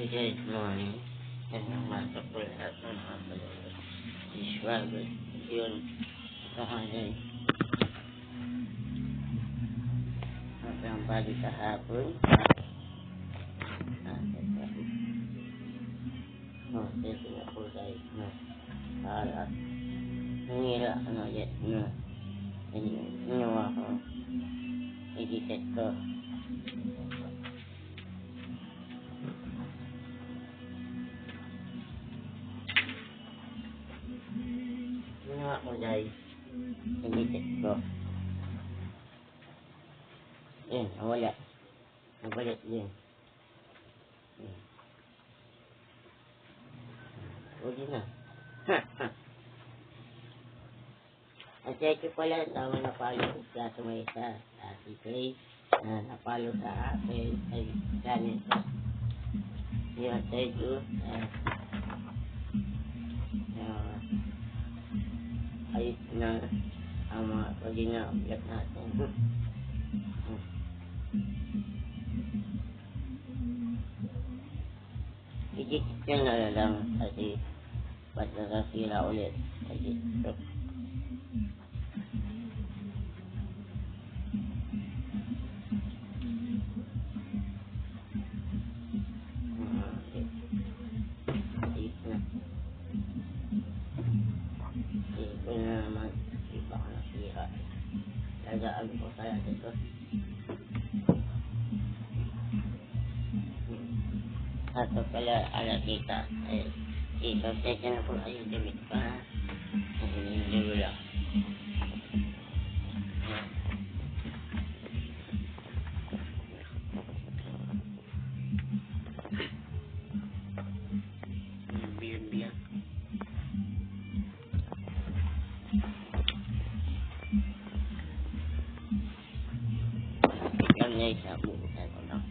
Good morning. Yan ang masak ko lahat ng mga kalunod. Iswagod. Yun. Kakanay. At ang bali kahapon. Dito na po guys. Alat. Nangira yet. Inuwa ko. I-reset ko. Ako guys, i-reset ko. Yan, nawala. Nabalik din. Uli na. At ito pala, tama na palo sa tumayta sa si na napalo sa akin ay channel ko. Yan, thank you. Ayos na ang mga pag-ina-upload natin. Higit yan na lang kasi ba't nakasira ulit. Higit ito. Ayos na. Ito na naman. Di pa ako nasira. Lagaan ko kaya dito. Ato pala alakita. I-sosete na po kayo damit pa. Hindi lang. Biyan. Yan na isa po. Ito na.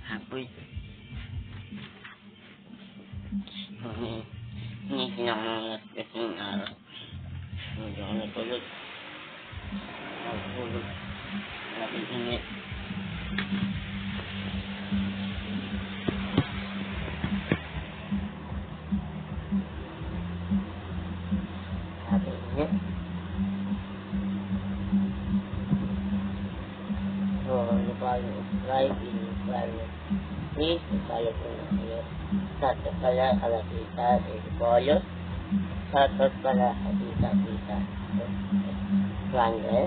Hapon. Ini sinangat kasi ng araw. Hindi ako natulog. Natulog. Maraming init. Maraming init. So, napalo. Driving. Please, follow po na kayo. Sato pala, alakita, follow. Sato pala, alakita. Triangle.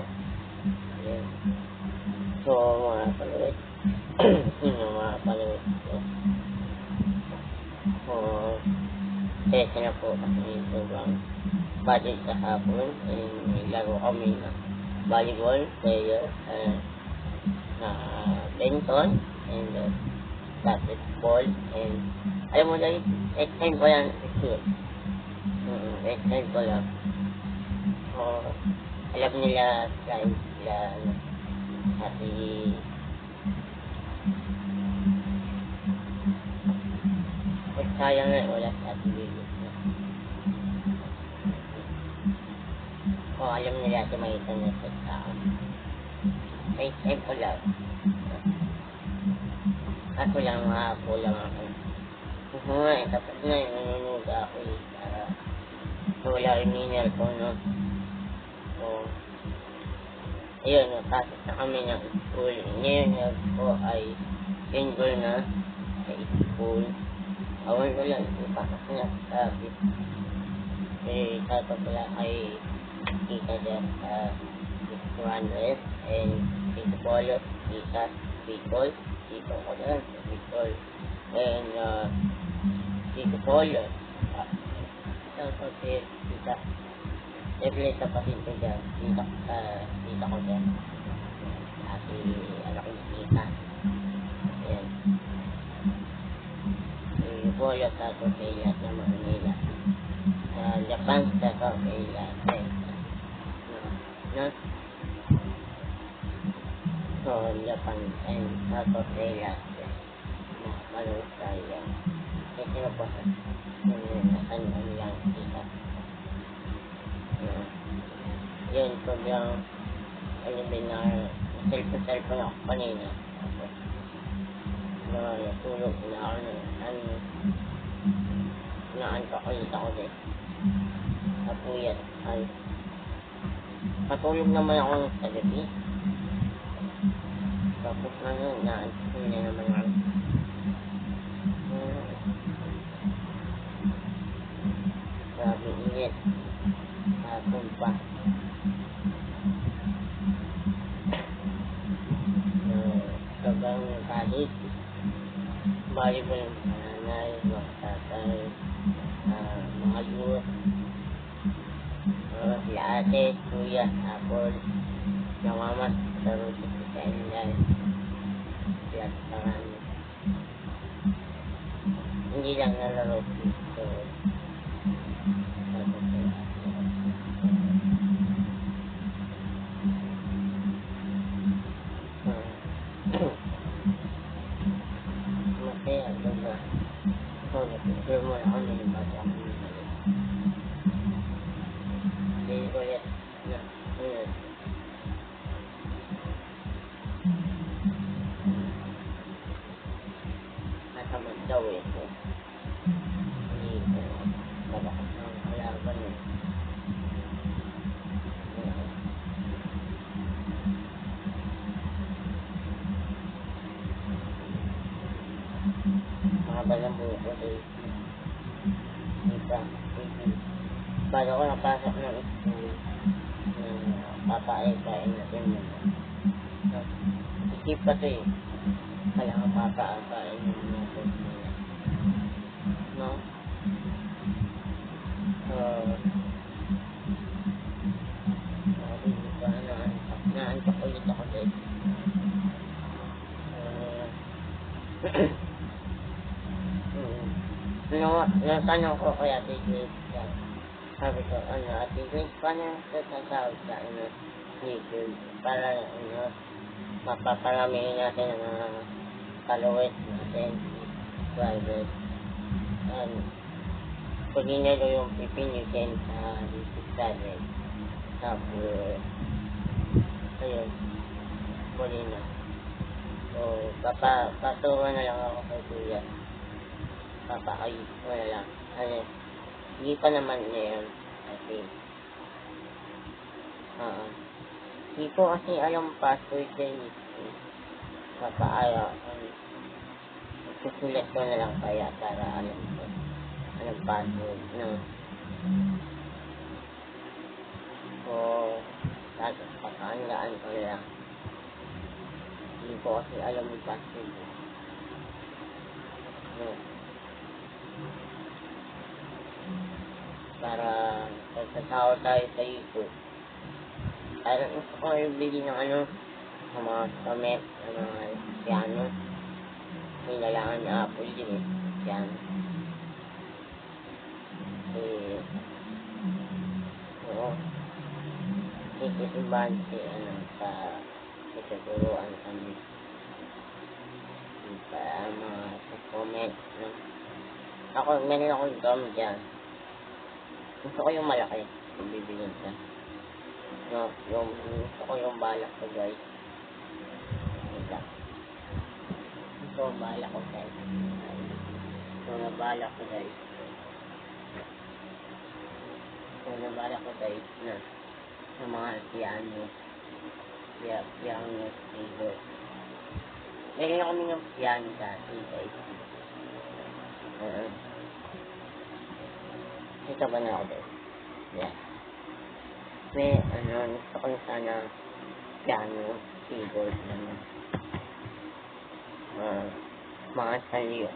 Ayan. So, mga palawit. Mga palawit ko. So, test na po kasi ito bang budget sa hapon. May laro kami na volleyball player. Benton and basketball and alam mo na extend ko lang school. Extend ko lang. So, alam nila guys sila kasi sayang na wala sa activities na. So, alam nila si may internet sa extend ko lang. Ako lang makakulang ako. Tapos na yung nanonood ako para wala yung miner ko, no? So, ayun, napasok na kami ng school. Ngayon po ay enroll na sa school. Awan ko lang, ipasok na sa sabi pala kay Tita Jess, Juanes, and Tito Polo, Tita Bicol, Tito ko doon, Bicol, and Tito Polo, shoutout si Tita Evelyn kapatid ko dyan, tita ko dyan, si anak ko Tita, ayan, Tito Polo sa Tortilla sa Manila, sa Japan sa Tortilla, so Japan and sa Tortilla, malos tayo, kasi na po sa nasan lang tita. Yun, sobrang webinar, cellphone ako kanina. Natulog na ako naantok ulit ako din. Napuyat. Matulog naman ako sa gabi. Tapos naantok na naman ako. Grabe init. Hapon pa. Sobrang kalit. Bali ko yung nanay, mga tatay, mga youth, sila ate, kuya, apol, yung mama, sarot sa inday, sila parang hindi lang nalarot dito. Masaya, diba? So, napipir mo lang ako na yung bata ko. Hindi ko yan. Natamad daw eh. Hindi ko. Malakas ang kalaban eh. Mahaba ng buho ko eh. Bago ko napasok ng school, papaay-kain natin muna. Isip pa ito eh. Kailangan papaay-kain natin muna. No? Naantok ulit ako din. Natanong ko kaya Ate Grace, sabi ko, Ate Grace, paano sasawag sa YouTube para mapaparamihin natin ang mga followers natin, subscribers. And pag inalo yung pipinitin sa YouTube channel, tapos ayun, muli na. So, papatuwa na lang ako kay Kuya. Papakayos ko na lang. Hindi pa naman ngayon. Kasi, hindi ko kasi alam password din. Papaaya. Susulat ko na lang kaya para alam ko. Anong password, no? So, pakaandaan ko na lang. Hindi ko kasi alam yung password. No? Para pagkatao tayo sa YouTube. Parang gusto ko yung bili ng sa mga comment, ng mga piano. Kailangan na Apple din eh, piano. Oo. Ikisimbahan sa ituturuan kami. Para mga comment, no? Meron akong drum dyan. Gusto ko yung malaki, yung bibilin siya. No, gusto ko yung balak ko, guys. Gusto ko balak ko, guys. Na mga piano. piano table. Meron kami ng piano dati, guys. Ito ba na ako guys? Yeah. May, gusto ko na sana piano, keyboard naman. Mga 1,000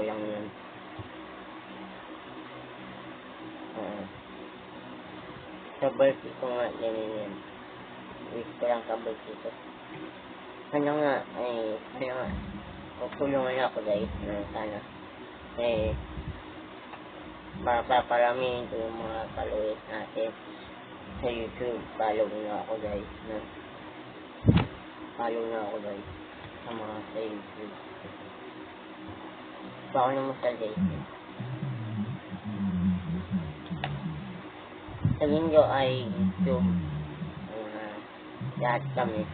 lang yun. Sa birthday ko nga, yan. Wish ko lang sa birthday ko. Tutulungan ako guys, sana. Paparamihin ko yung mga followers natin sa YouTube. Follow na ako guys, sa mga sa YouTube. Baka naman sa YouTube. Sa linggo ay YouTube. Lahat kami.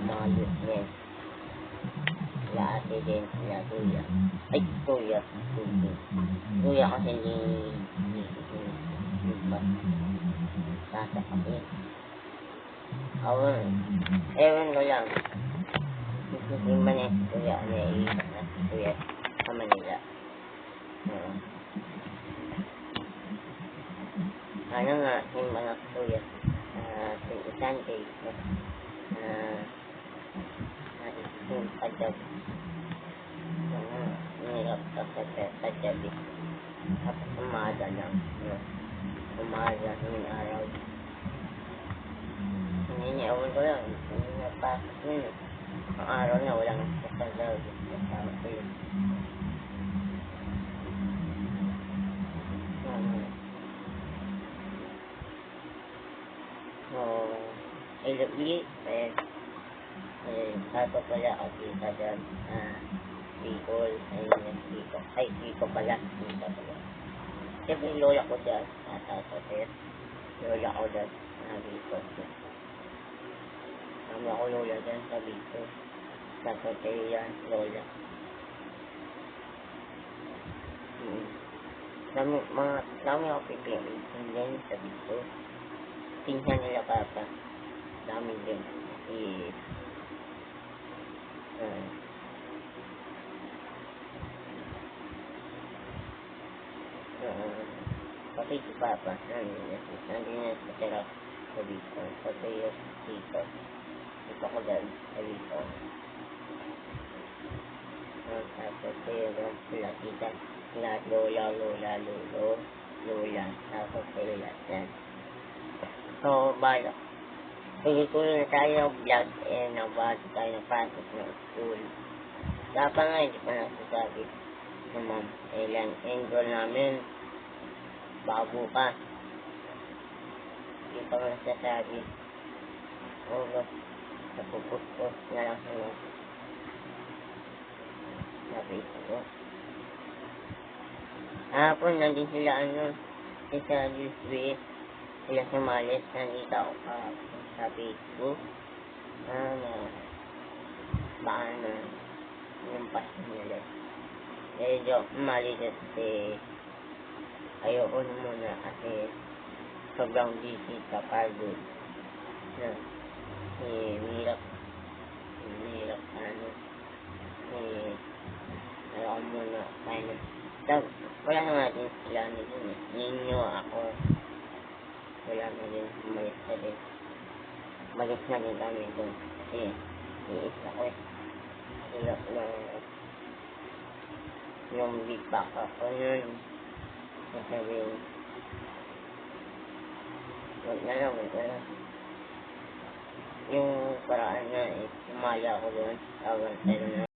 Mga listeners. Lahat din. Kuya. Ay, kuya. Kuya kasi hindi sasakapin. Ewan ko lang. Yung manis kuya, naiiyak na si kuya sa Manila. Yung mga kuya, si Isante, yung pagdab, nilap sa pagdabi. Tapos umaga lang, yung araw. Hindi ewan ko lang, hindi napasok yun. Ang araw na walang kasalaw, kasama ko yun. Ilugli, sato pala kasi kadang Bicol, Bicol pala, siyempre yung lola ko dyan, lola ko dyan, Bicol. Mama ko lola dyan sa Bicol, sato yan, lola. Dami ako pipili, hindi sa Bicol. Pinsan nila papa, dami din. Pati si papa, nandun sa tira sa dito. Pati yung dito. Dito ko dyan sa dito. Tapos yung sila tita. Lahat lola, lolo, lola. Tapos sila lahat yan. So, balak. Tuloy-tuloy na tayo ng vlog nabasa tayo ng pasok ng school. Dapat nga, hindi pa nasasabi naman ilan enroll namin baka bukas. Hindi pa nasasabi. Napupus-pus na lang sa Facebook. Nandun sila sa USB. Sila sumalis, nandito ako sa Facebook. Baka yung pass nila. Medyo mali kasi ayoko muna kasi sobrang busy sa pagod. Hirap ayoko muna wala na natin sila ninyo ako. Wala na din, umalis na din kami dun kasi iis ako yung big back ako yun sasabihin wag na lang yung paraan na sumali ako dun tawag sa'yo na